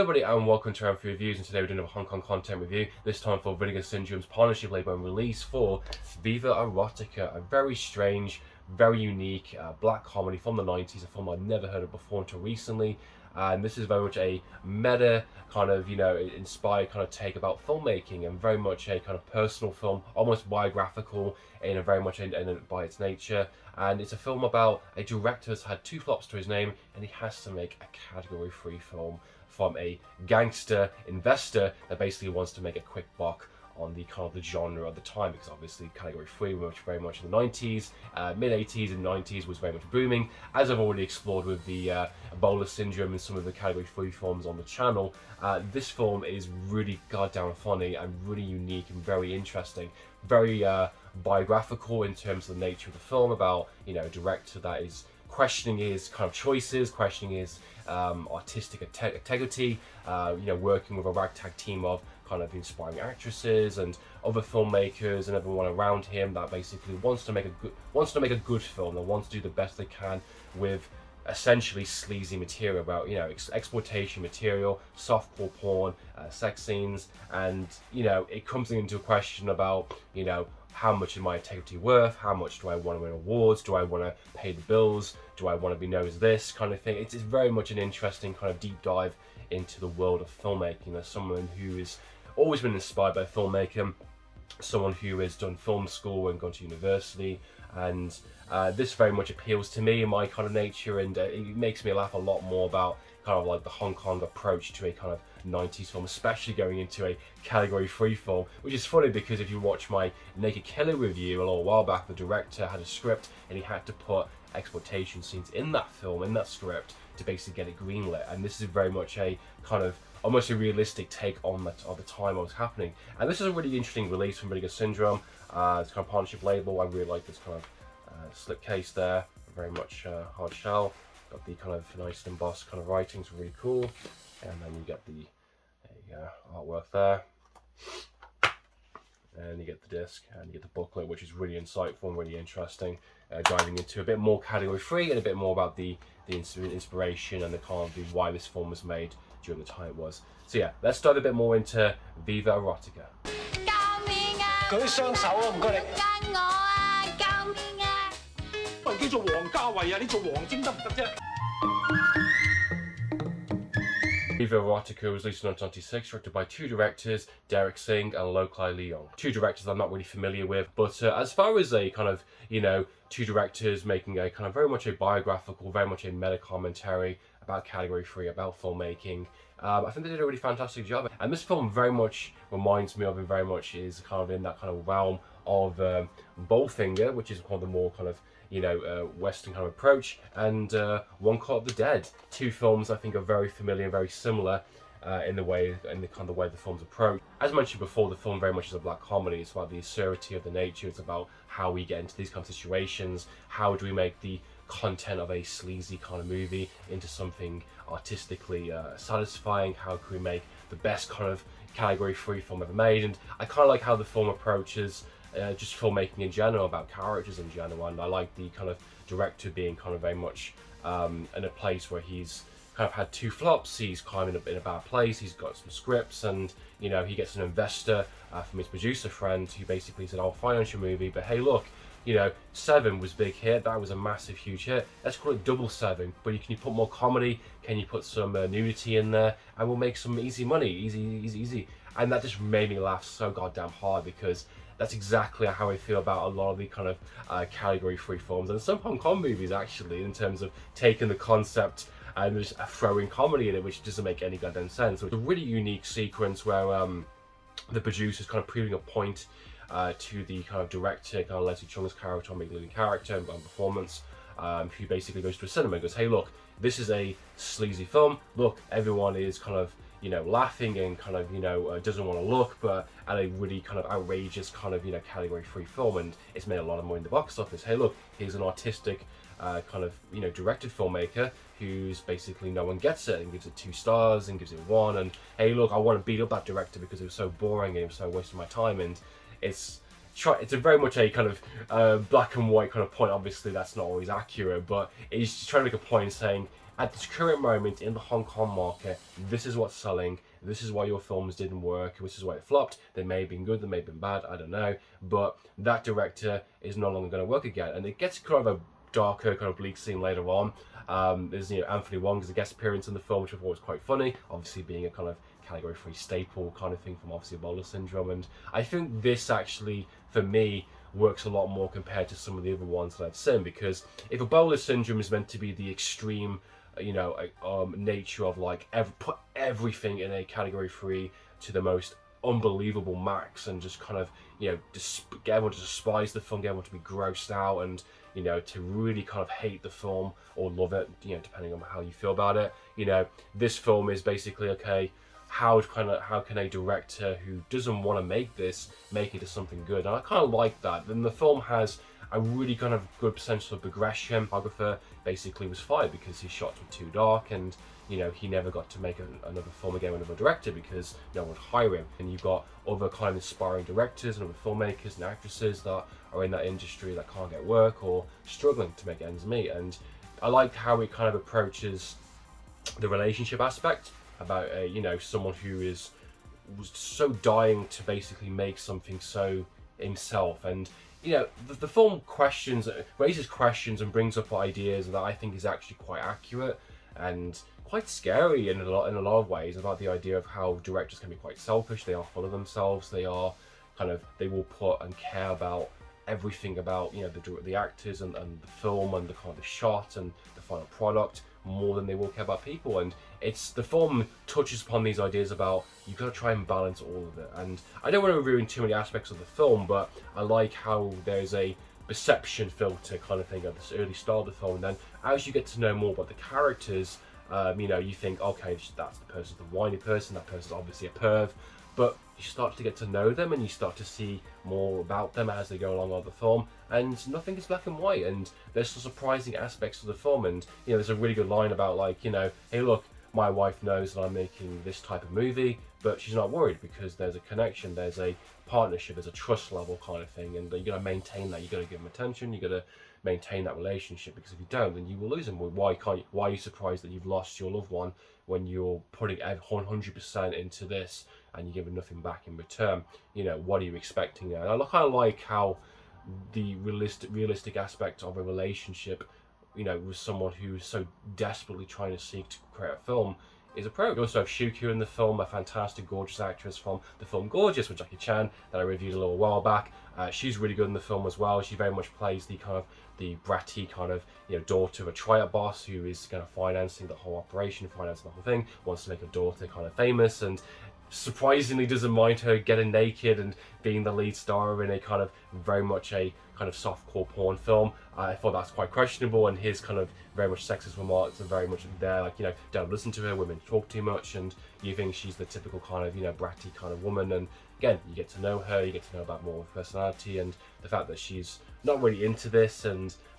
everybody and welcome to Amphlett Reviews, and today we're doing a Hong Kong content review, this time for Vinegar Syndrome's partnership label and release for Viva Erotica, a very strange, very unique black comedy from the 90s, a film I'd never heard of before until recently. And this is very much a meta kind of, inspired kind of take about filmmaking, and very much a kind of personal film, almost biographical in a very much by its nature. And it's a film about a director who's had two flops to his name, and he has to make a category free film from a gangster investor that basically wants to make a quick buck on the kind of the genre of the time, because obviously category 3 was very much in the 90s, mid 80s and 90s was very much booming, as I've already explored with the Ebola syndrome and some of the category 3 films on the channel. This film is really goddamn funny and really unique and very interesting, very biographical in terms of the nature of the film, about a director that is questioning his kind of choices, questioning his artistic integrity, working with a ragtag team of kind of inspiring actresses and other filmmakers and everyone around him that basically wants to make a good film and wants to do the best they can with essentially sleazy material, about exploitation material, softcore porn, sex scenes, and it comes into a question about how much is my integrity worth? How much do I want to win awards? Do I want to pay the bills? Do I want to be known as this kind of thing? It's very much an interesting kind of deep dive into the world of filmmaking. As someone who has always been inspired by filmmaking, someone who has done film school and gone to university, and this very much appeals to me and my kind of nature, and it makes me laugh a lot more about kind of like the Hong Kong approach to a kind of 90s film, especially going into a category 3 film, which is funny because if you watch my Naked Killer review a little while back, the director had a script and he had to put exploitation scenes in that film, in that script, to basically get it greenlit. And this is very much a kind of almost a realistic take on that of the time what was happening. And this is a really interesting release from Vinegar Syndrome. It's kind of partnership label. I really like this kind of slipcase there, very much hard shell. Got the kind of nice embossed kind of writings, really cool. And then you get the artwork there, and you get the disc, and you get the booklet, which is really insightful and really interesting, diving into a bit more category 3 and a bit more about the inspiration and the kind of why this film was made during the time it was. So yeah, let's dive a bit more into Viva Erotica. Viva Erotica was released in 1996, directed by two directors, Derek Singh and Lokai Leong. Two directors I'm not really familiar with, but as far as a kind of, two directors making a kind of very much a biographical, very much a meta commentary about category 3, about filmmaking, I think they did a really fantastic job. And this film very much reminds me of, and very much is kind of in that kind of realm of Bowfinger, which is one of the more kind of Western kind of approach, and One Cut of the Dead. Two films I think are very familiar and very similar in the kind of the way the films approach. As mentioned before, the film very much is a black comedy. It's about the absurdity of the nature. It's about how we get into these kind of situations. How do we make the content of a sleazy kind of movie into something artistically satisfying? How can we make the best kind of category 3 film ever made? And I kind of like how the film approaches just filmmaking in general, about characters in general, and I like the kind of director being kind of very much in a place where he's kind of had two flops. He's kind of in a bad place. He's got some scripts, and he gets an investor from his producer friend who basically said, "I'll finance your movie, but hey, look, Seven was big hit. That was a massive, huge hit. Let's call it Double Seven. But can you put more comedy? Can you put some nudity in there? And we'll make some easy money, easy." And that just made me laugh so goddamn hard, because that's exactly how I feel about a lot of the kind of category 3 films, and some Hong Kong movies actually, in terms of taking the concept and just throwing comedy in it, which doesn't make any goddamn sense. So it's a really unique sequence where the producer's kind of proving a point to the kind of director, kind of Leslie Chung's character, or leading character and performance, who basically goes to a cinema and goes, "Hey, look, this is a sleazy film. Look, everyone is kind of laughing and kind of doesn't want to look, but at a really kind of outrageous kind of category 3 film, and it's made a lot of money in the box office. Hey, look, here's an artistic kind of directed filmmaker who's basically, no one gets it, and gives it 2 stars and gives it 1, and hey, look, I want to beat up that director because it was so boring and it was so wasting my time." And it's a very much a kind of black and white kind of point. Obviously that's not always accurate, but it's just trying to make a point saying at this current moment in the Hong Kong market, this is what's selling, this is why your films didn't work, this is why it flopped. They may have been good, they may have been bad, I don't know, but that director is no longer going to work again. And it gets kind of a darker, kind of bleak scene later on. There's, you know, Anthony Wong as a guest appearance in the film, which I thought was quite funny, obviously being a kind of category 3 staple kind of thing from obviously Ebola syndrome. And I think this actually, for me, works a lot more compared to some of the other ones that I've seen, because if Ebola syndrome is meant to be the extreme, you know, nature of like put everything in a category 3 to the most unbelievable max, and just kind of, you know, get everyone to despise the film, get everyone to be grossed out, and, you know, to really kind of hate the film or love it, you know, depending on how you feel about it. You know, this film is basically, okay, how can a director who doesn't want to make this make it into something good? And I kind of like that. Then the film has a really kind of good potential of progression. The photographer basically was fired because his shots were too dark, and, you know, he never got to make another film again with another director because no one would hire him. And you've got other kind of inspiring directors and other filmmakers and actresses that are in that industry that can't get work or struggling to make ends meet. And I like how it kind of approaches the relationship aspect about you know, someone who was so dying to basically make something so himself. And, you know, the film raises questions and brings up ideas that I think is actually quite accurate and quite scary in a lot of ways, about the idea of how directors can be quite selfish. They are full of themselves. They will put and care about everything about, you know, the actors and the film and the kind of the shot and the final product more than they will care about people. And the film touches upon these ideas about you've got to try and balance all of it. And I don't want to ruin too many aspects of the film, but I like how there's a perception filter kind of thing at this early start of the film. And then as you get to know more about the characters, you know, you think, okay, that's the person, the whiny person, that person's obviously a perv, but you start to get to know them and you start to see more about them as they go along on the film, and nothing is black and white, and there's some surprising aspects to the film. And, you know, there's a really good line about, like, you know, hey look, my wife knows that I'm making this type of movie, but she's not worried because there's a connection, there's a partnership, there's a trust level kind of thing, and you got to maintain that. You got to give them attention, you got to maintain that relationship, because if you don't, then you will lose them. Why are you surprised that you've lost your loved one when you're putting 100% into this and you're giving nothing back in return? You know, what are you expecting there? And I kind of like how the realistic aspect of a relationship, you know, with someone who is so desperately trying to seek to create a film, is appropriate. You also have Shuku in the film, a fantastic, gorgeous actress from the film Gorgeous with Jackie Chan that I reviewed a little while back. She's really good in the film as well. She very much plays the kind of the bratty kind of, you know, daughter of a triad boss who is kind of financing the whole operation, financing the whole thing, wants to make her daughter kind of famous, and surprisingly doesn't mind her getting naked and being the lead star in a kind of very much a kind of softcore porn film. I thought that's quite questionable, and his kind of very much sexist remarks are very much there, like, you know, don't listen to her, women talk too much, and you think she's the typical kind of, you know, bratty kind of woman. And again, you get to know her, you get to know about more of her personality and the fact that she's not really into this,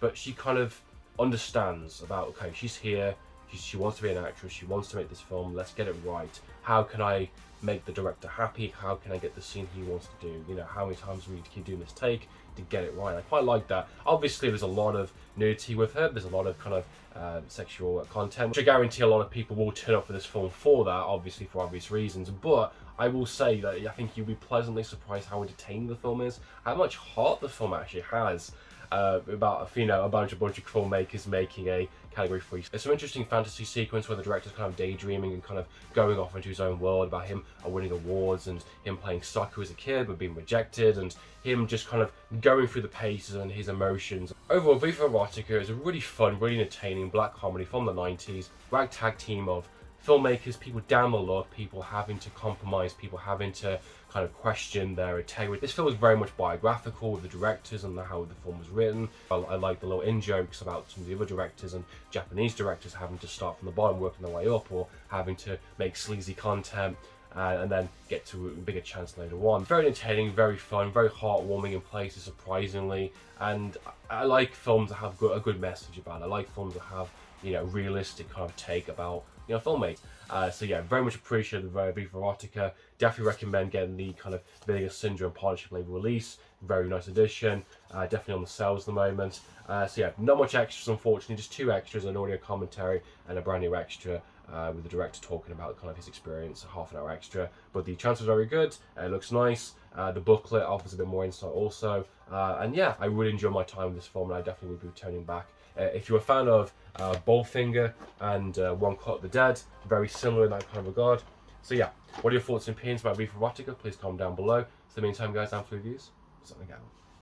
but she kind of understands about, okay, she's here, she wants to be an actress, she wants to make this film, let's get it right. How can I make the director happy? How can I get the scene he wants to do? You know, how many times do we need to keep doing this take to get it right? I quite like that. Obviously, there's a lot of nudity with her. There's a lot of kind of sexual content, which I guarantee a lot of people will turn up for this film for that, obviously for obvious reasons. But I will say that I think you'll be pleasantly surprised how entertaining the film is, how much heart the film actually has. About, you know, a bunch of filmmakers making a category 3. There's some interesting fantasy sequence where the director's kind of daydreaming and kind of going off into his own world about him winning awards and him playing soccer as a kid but being rejected, and him just kind of going through the paces and his emotions. Overall, Viva Erotica is a really fun, really entertaining black comedy from the 90s. Ragtag team of filmmakers, people down the luck, people having to compromise, people having to kind of question their integrity. This film is very much biographical with the directors and how the film was written. I like the little in-jokes about some of the other directors and Japanese directors having to start from the bottom, working their way up, or having to make sleazy content and then get to a bigger chance later on. Very entertaining, very fun, very heartwarming in places, surprisingly. And I like films that have a good message about it. I like films that have, you know, realistic kind of take about, you know, filmmaking. So yeah, very much appreciate the Viva Erotica. Definitely recommend getting the kind of Vinegar Syndrome partnership label release. Very nice edition. Definitely on the sales at the moment. So yeah, not much extras unfortunately, just 2 extras, an audio commentary and a brand new extra with the director talking about kind of his experience, a half an hour extra. But the transfer is very good. It looks nice. The booklet offers a bit more insight also. And yeah, I really enjoy my time with this film, and I definitely will be returning back. If you're a fan of Bowfinger and One Cut of the Dead, very similar in that kind of regard. So yeah, what are your thoughts and opinions about Viva Erotica? Please comment down below. So in the meantime, guys, Amphlett Reviews, signing out.